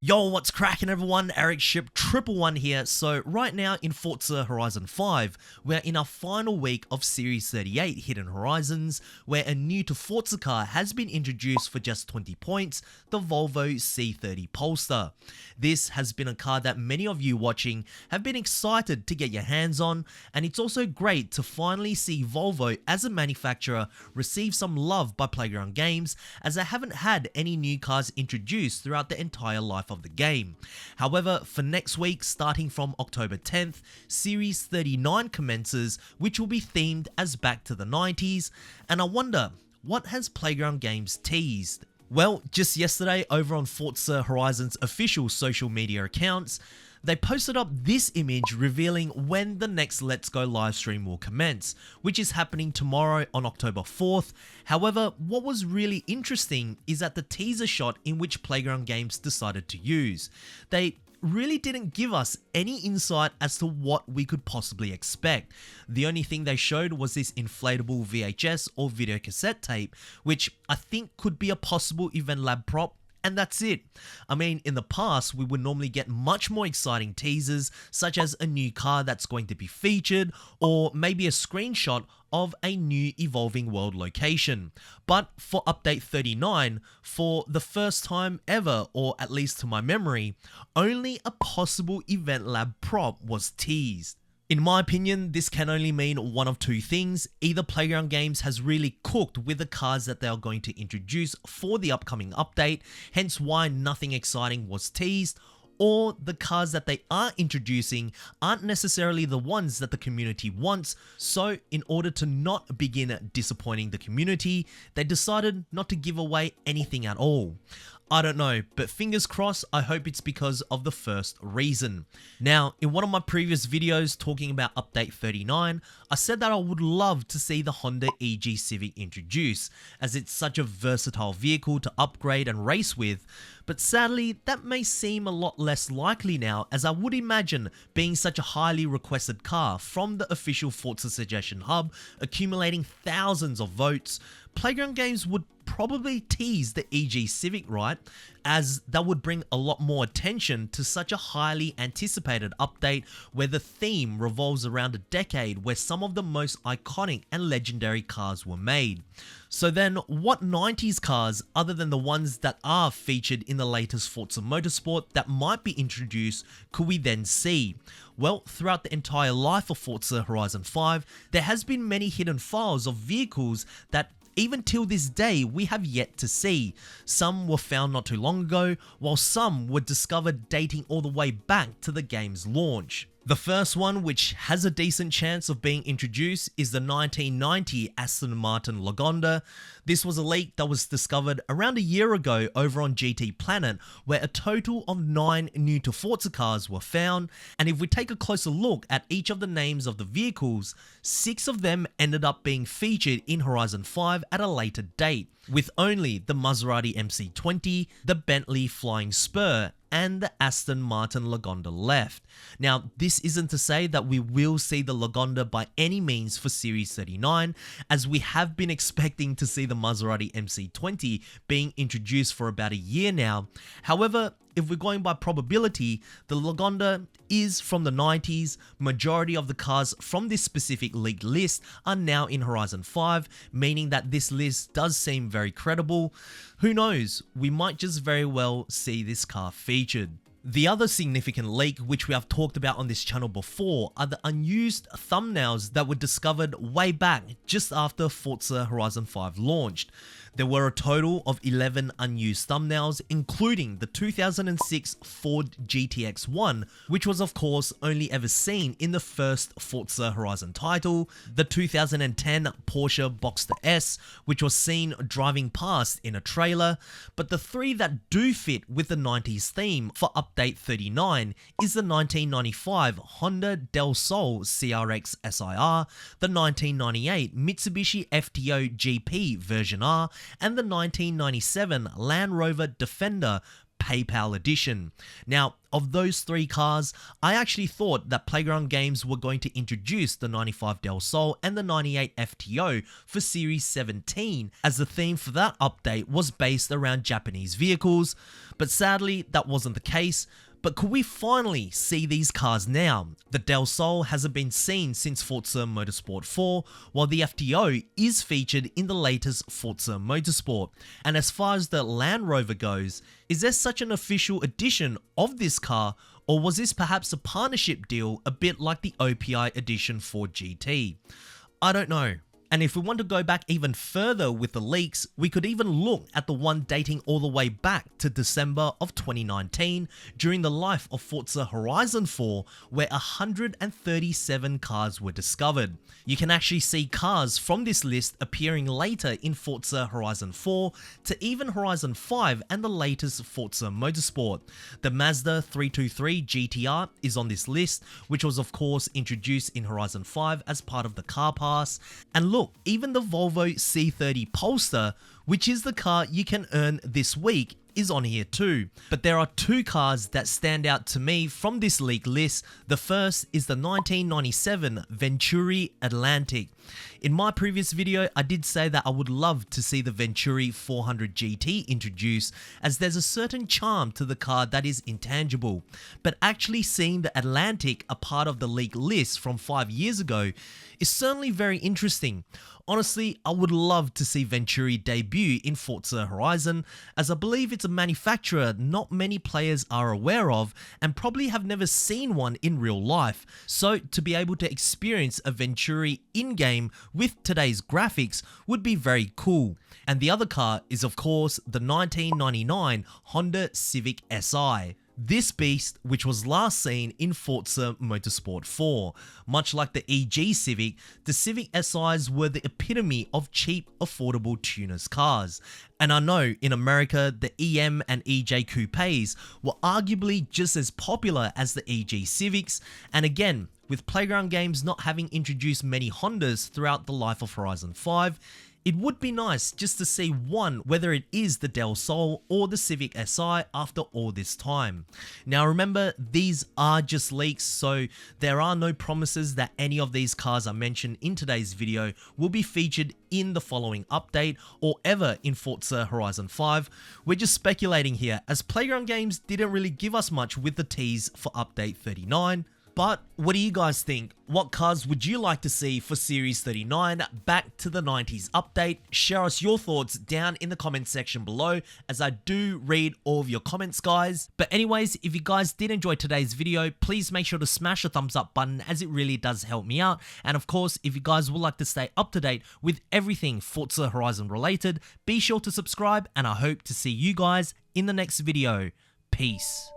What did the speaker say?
Yo, what's cracking everyone? Ericship 111 here. So right now in Forza Horizon 5, we're in our final week of Series 38 Hidden Horizons, where a new to Forza car has been introduced for just 20 points, the Volvo C30 Polestar. This has been a car that many of you watching have been excited to get your hands on, and it's also great to finally see Volvo as a manufacturer receive some love by Playground Games, as they haven't had any new cars introduced throughout the entire life of the game. However, for next week, starting from October 10th, Series 39 commences, which will be themed as back to the 90s, and I wonder, what has Playground Games teased? Well, just yesterday over on Forza Horizon's official social media accounts, they posted up this image revealing when the next Let's Go livestream will commence, which is happening tomorrow on October 4th. However, what was really interesting is that the teaser shot in which Playground Games decided to use. They really didn't give us any insight as to what we could possibly expect. The only thing they showed was this inflatable VHS or video cassette tape, which I think could be a possible Event Lab prop. And that's it. I mean, in the past, we would normally get much more exciting teasers, such as a new car that's going to be featured, or maybe a screenshot of a new evolving world location. But for update 39, for the first time ever, or at least to my memory, only a possible Event Lab prop was teased. In my opinion, this can only mean one of two things. Either Playground Games has really cooked with the cars that they are going to introduce for the upcoming update, hence why nothing exciting was teased, or the cars that they are introducing aren't necessarily the ones that the community wants, so in order to not begin disappointing the community, they decided not to give away anything at all. I don't know, but fingers crossed, I hope it's because of the first reason. Now, in one of my previous videos talking about update 39, I said that I would love to see the Honda EG Civic introduced, as it's such a versatile vehicle to upgrade and race with, but sadly, that may seem a lot less likely now, as I would imagine being such a highly requested car from the official Forza Suggestion Hub, accumulating thousands of votes, Playground Games would probably tease the EG Civic, right? As that would bring a lot more attention to such a highly anticipated update where the theme revolves around a decade where some of the most iconic and legendary cars were made. So then, what 90s cars, other than the ones that are featured in the latest Forza Motorsport that might be introduced, could we then see? Well, throughout the entire life of Forza Horizon 5, there has been many hidden files of vehicles that even till this day, we have yet to see. Some were found not too long ago, while some were discovered dating all the way back to the game's launch. The first one, which has a decent chance of being introduced, is the 1990 Aston Martin Lagonda. This was a leak that was discovered around a year ago over on GT Planet, where a total of 9 new to Forza cars were found, and if we take a closer look at each of the names of the vehicles, 6 of them ended up being featured in Horizon 5 at a later date, with only the Maserati MC20, the Bentley Flying Spur, and the Aston Martin Lagonda left. Now, this isn't to say that we will see the Lagonda by any means for Series 39, as we have been expecting to see the Maserati MC20 being introduced for about a year now. However, if we're going by probability, the Lagonda is from the 90s, majority of the cars from this specific leaked list are now in Horizon 5, meaning that this list does seem very credible. Who knows, we might just very well see this car featured. The other significant leak, which we have talked about on this channel before, are the unused thumbnails that were discovered way back just after Forza Horizon 5 launched. There were a total of 11 unused thumbnails, including the 2006 Ford GTX-1, which was of course only ever seen in the first Forza Horizon title, the 2010 Porsche Boxster S, which was seen driving past in a trailer, but the 3 that do fit with the 90s theme for update 39 is the 1995 Honda Del Sol CRX SIR, the 1998 Mitsubishi FTO GP version R, and the 1997 Land Rover Defender PayPal edition. Now, of those 3 cars, I actually thought that Playground Games were going to introduce the 95 Del Sol and the 98 FTO for Series 17, as the theme for that update was based around Japanese vehicles, but sadly that wasn't the case. But could we finally see these cars now? The Del Sol hasn't been seen since Forza Motorsport 4, while the FTO is featured in the latest Forza Motorsport. And as far as the Land Rover goes, is there such an official edition of this car, or was this perhaps a partnership deal a bit like the OPI edition for GT? I don't know. And if we want to go back even further with the leaks, we could even look at the one dating all the way back to December of 2019 during the life of Forza Horizon 4, where 137 cars were discovered. You can actually see cars from this list appearing later in Forza Horizon 4 to even Horizon 5 and the latest Forza Motorsport. The Mazda 323 GTR is on this list, which was of course introduced in Horizon 5 as part of the car pass. And look, even the Volvo C30 Polestar, which is the car you can earn this week, is on here too. But there are 2 cars that stand out to me from this leak list. The first is the 1997 Venturi Atlantic. In my previous video, I did say that I would love to see the Venturi 400 GT introduced, as there's a certain charm to the car that is intangible. But actually seeing the Atlantic a part of the leak list from 5 years ago is certainly very interesting. Honestly, I would love to see Venturi debut in Forza Horizon, as I believe it's a manufacturer not many players are aware of and probably have never seen one in real life. So to be able to experience a Venturi in-game with today's graphics would be very cool. And the other car is of course the 1999 Honda Civic Si. This beast, which was last seen in Forza Motorsport 4. Much like the EG Civic, the Civic SIs were the epitome of cheap, affordable tuners cars. And I know in America, the EM and EJ Coupes were arguably just as popular as the EG Civics, and again, with Playground Games not having introduced many Hondas throughout the life of Horizon 5, it would be nice just to see one, whether it is the Del Sol or the Civic Si after all this time. Now remember, these are just leaks, so there are no promises that any of these cars I mentioned in today's video will be featured in the following update or ever in Forza Horizon 5. We're just speculating here, as Playground Games didn't really give us much with the tease for update 39. But what do you guys think? What cars would you like to see for Series 39 back to the 90s update? Share us your thoughts down in the comment section below, as I do read all of your comments, guys. But anyways, if you guys did enjoy today's video, please make sure to smash the thumbs up button, as it really does help me out. And of course, if you guys would like to stay up to date with everything Forza Horizon related, be sure to subscribe, and I hope to see you guys in the next video. Peace.